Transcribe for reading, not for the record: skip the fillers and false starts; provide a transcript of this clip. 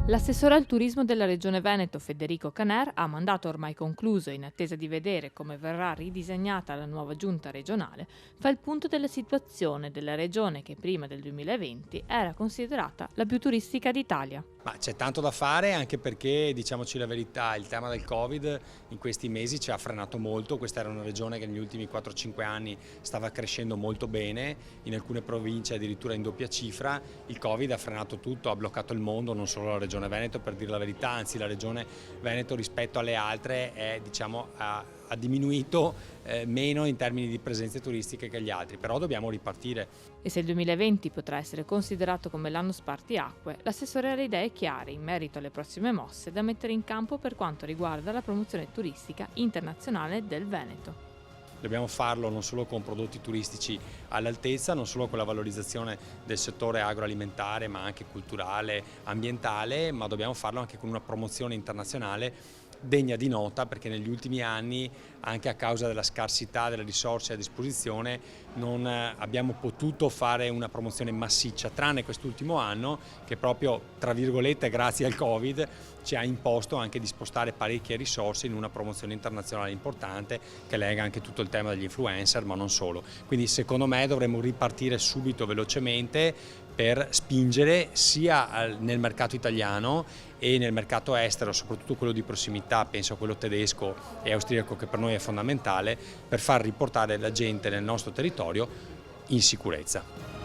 L'assessore al turismo della Regione Veneto, Federico Caner, a mandato ormai concluso e in attesa di vedere come verrà ridisegnata la nuova giunta regionale, fa il punto della situazione della regione che prima del 2020 era considerata la più turistica d'Italia. Ma c'è tanto da fare anche perché, diciamoci la verità, il tema del Covid in questi mesi ci ha frenato molto. Questa era una regione che negli ultimi 4-5 anni stava crescendo molto bene, in alcune province addirittura in doppia cifra. Il Covid ha frenato tutto, ha bloccato il mondo, non solo la regione Veneto, per dire la verità, anzi la regione Veneto rispetto alle altre è, ha diminuito meno in termini di presenze turistiche che gli altri, però dobbiamo ripartire. E se il 2020 potrà essere considerato come l'anno spartiacque, l'assessore ha le idee chiare in merito alle prossime mosse da mettere in campo per quanto riguarda la promozione turistica internazionale del Veneto. Dobbiamo farlo non solo con prodotti turistici all'altezza, non solo con la valorizzazione del settore agroalimentare, ma anche culturale, ambientale, ma dobbiamo farlo anche con una promozione internazionale degna di nota, perché negli ultimi anni, anche a causa della scarsità delle risorse a disposizione, non abbiamo potuto fare una promozione massiccia, tranne quest'ultimo anno che proprio, tra virgolette, grazie al Covid, ci ha imposto anche di spostare parecchie risorse in una promozione internazionale importante che lega anche tutto il tema degli influencer, ma non solo. Quindi secondo me dovremmo ripartire subito, velocemente, per spingere sia nel mercato italiano e nel mercato estero, soprattutto quello di prossimità, penso a quello tedesco e austriaco che per noi è fondamentale, per far riportare la gente nel nostro territorio in sicurezza.